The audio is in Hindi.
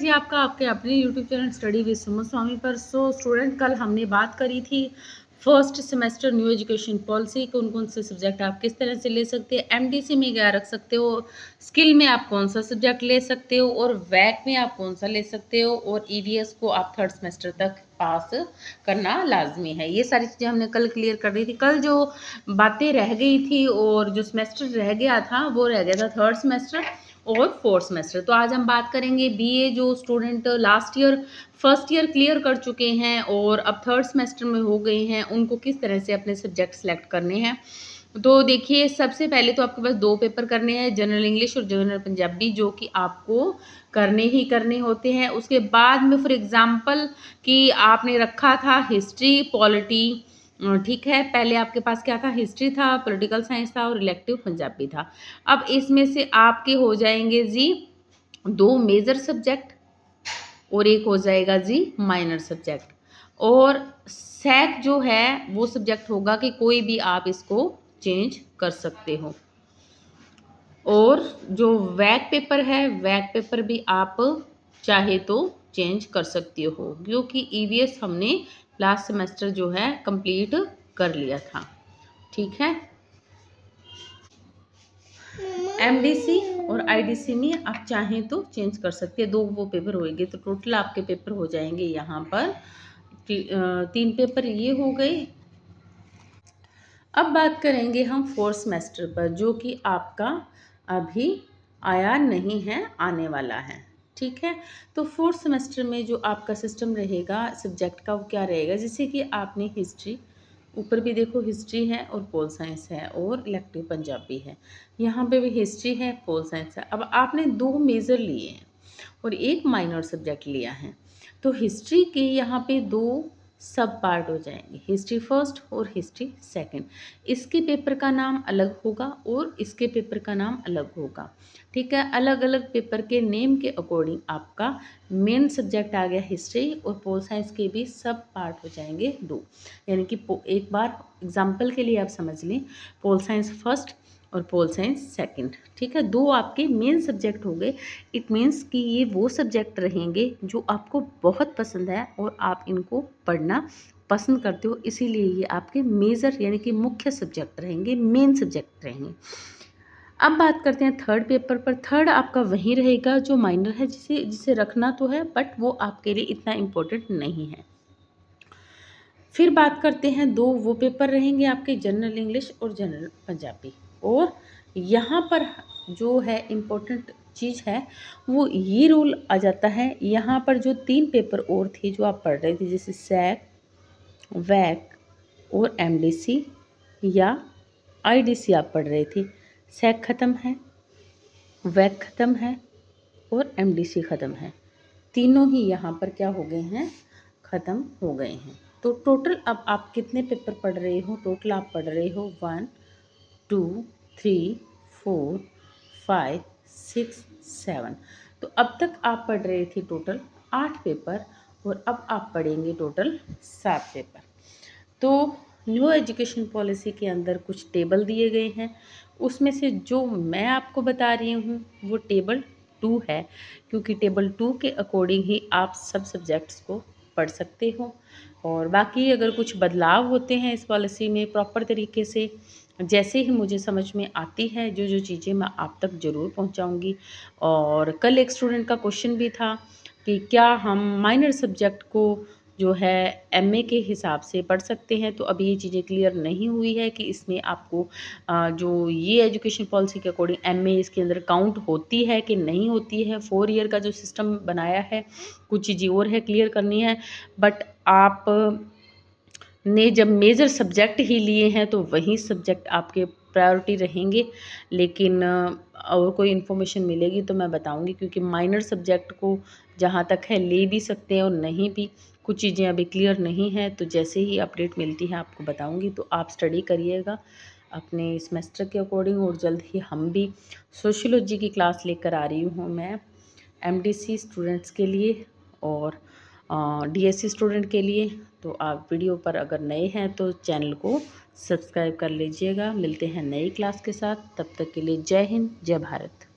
जी आपका आपके अपने यूट्यूब चैनल स्टडी विद सुमन स्वामी पर। स्टूडेंट, कल हमने बात करी थी first semester new education policy, कौन कौन से सब्जेक्ट आप किस तरह से ले सकते हैं, एमडीसी में क्या रख सकते हो, स्किल में आप कौन सा सब्जेक्ट ले सकते हो, और वैक में आप कौन सा ले सकते हो, और ईवीएस को आप थर्ड सेमेस्टर तक पास करना लाजमी है। ये सारी चीज़ें हमने कल क्लियर कर रही थी। कल जो बातें रह गई थी और जो सेमेस्टर रह गया था वो रह गया था थर्ड सेमेस्टर और फोर्थ सेमेस्टर। तो आज हम बात करेंगे बीए जो student last year first year clear कर चुके हैं और अब थर्ड सेमेस्टर में हो गए हैं, उनको किस तरह से अपने सब्जेक्ट सेलेक्ट करने हैं। तो देखिए, सबसे पहले तो आपके पास दो पेपर करने हैं, जनरल इंग्लिश और जनरल पंजाबी, जो कि आपको करने ही करने होते हैं। उसके बाद में फॉर एग्जांपल कि आपने रखा था हिस्ट्री, पॉलिटी, ठीक है। पहले आपके पास क्या था, हिस्ट्री था, पॉलिटिकल साइंस था और इलेक्टिव पंजाबी था। अब इसमें से आपके हो जाएंगे जी दो मेजर सब्जेक्ट और एक हो जाएगा जी माइनर सब्जेक्ट। और सैक जो है वो सब्जेक्ट होगा कि कोई भी आप इसको चेंज कर सकते हो। और जो वैक पेपर है, वैक पेपर भी आप चाहे तो चेंज कर सकते हो, क्योंकि ईवीएस हमने लास्ट सेमेस्टर जो है कंप्लीट कर लिया था, ठीक है। एमडीसी और आईडीसी में आप चाहें तो चेंज कर सकते हैं, दो वो पेपर होंगे। तो टोटल आपके पेपर हो जाएंगे यहाँ पर तीन पेपर ये हो गए। अब बात करेंगे हम फोर्थ सेमेस्टर पर, जो कि आपका अभी आया नहीं है, आने वाला है, ठीक है। तो फोर्थ सेमेस्टर में जो आपका सिस्टम रहेगा सब्जेक्ट का वो क्या रहेगा, जैसे कि आपने हिस्ट्री, ऊपर भी देखो हिस्ट्री है और पोल साइंस है और इलेक्टिव पंजाबी है, यहाँ पे भी हिस्ट्री है, पोल साइंस है। अब आपने दो मेजर लिए हैं और एक माइनर सब्जेक्ट लिया है, तो हिस्ट्री के यहाँ पे दो सब पार्ट हो जाएंगे, हिस्ट्री फर्स्ट और हिस्ट्री सेकंड। इसके पेपर का नाम अलग होगा और इसके पेपर का नाम अलग होगा, ठीक है। अलग अलग पेपर के नेम के अकॉर्डिंग आपका मेन सब्जेक्ट आ गया हिस्ट्री, और पोल साइंस के भी सब पार्ट हो जाएंगे दो। यानी कि एक बार एग्जाम्पल के लिए आप समझ लें, पोल साइंस फर्स्ट और पोल साइंस सेकंड, ठीक है। दो आपके मेन सब्जेक्ट हो गए। इट मीन्स कि ये वो सब्जेक्ट रहेंगे जो आपको बहुत पसंद है और आप इनको पढ़ना पसंद करते हो, इसीलिए ये आपके मेजर यानी कि मुख्य सब्जेक्ट रहेंगे, मेन सब्जेक्ट रहेंगे। अब बात करते हैं थर्ड पेपर पर। थर्ड आपका वही रहेगा जो माइनर है, जिसे जिसे रखना तो है बट वो आपके लिए इतना इम्पोर्टेंट नहीं है। फिर बात करते हैं दो वो पेपर रहेंगे आपके, जनरल इंग्लिश और जनरल पंजाबी। और यहाँ पर जो है इम्पोर्टेंट चीज़ है वो ये रूल आ जाता है, यहाँ पर जो तीन पेपर और थे जो आप पढ़ रहे थे, जैसे सैक, वैक और एमडीसी या आईडीसी आप पढ़ रहे थे, सैक ख़त्म है, वैक ख़त्म है और एमडीसी ख़त्म है। तीनों ही यहाँ पर क्या हो गए हैं, ख़त्म हो गए हैं। तो टोटल अब आप कितने पेपर पढ़ रहे हो, टोटल आप पढ़ रहे हो 1 2 3 4 5 6 7। तो अब तक आप पढ़ रहे थे टोटल 8 पेपर और अब आप पढ़ेंगे टोटल 7 पेपर। तो न्यू एजुकेशन पॉलिसी के अंदर कुछ टेबल दिए गए हैं, उसमें से जो मैं आपको बता रही हूँ वो टेबल 2 है, क्योंकि टेबल 2 के अकॉर्डिंग ही आप सब सब्जेक्ट्स को पढ़ सकते हो। और बाकी अगर कुछ बदलाव होते हैं इस पॉलिसी में प्रॉपर तरीके से, जैसे ही मुझे समझ में आती है जो जो चीज़ें, मैं आप तक ज़रूर पहुंचाऊंगी। और कल एक स्टूडेंट का क्वेश्चन भी था कि क्या हम माइनर सब्जेक्ट को जो है एमए के हिसाब से पढ़ सकते हैं। तो अभी ये चीज़ें क्लियर नहीं हुई है कि इसमें आपको जो ये एजुकेशन पॉलिसी के अकॉर्डिंग एमए इसके अंदर काउंट होती है कि नहीं होती है। 4 ईयर का जो सिस्टम बनाया है, कुछ चीज़ें और है क्लियर करनी है। बट आप ने जब मेजर सब्जेक्ट ही लिए हैं तो वही सब्जेक्ट आपके प्रायोरिटी रहेंगे। लेकिन और कोई इन्फॉर्मेशन मिलेगी तो मैं बताऊंगी, क्योंकि माइनर सब्जेक्ट को जहाँ तक है ले भी सकते हैं और नहीं भी, कुछ चीज़ें अभी क्लियर नहीं है। तो जैसे ही अपडेट मिलती है आपको बताऊंगी। तो आप स्टडी करिएगा अपने सेमेस्टर के अकॉर्डिंग, और जल्द ही हम भी सोशियोलॉजी की क्लास लेकर आ रही हूँ मैं एमडीसी स्टूडेंट्स के लिए और डीएससी स्टूडेंट के लिए। तो आप वीडियो पर अगर नए हैं तो चैनल को सब्सक्राइब कर लीजिएगा। मिलते हैं नई क्लास के साथ, तब तक के लिए जय हिंद, जय भारत।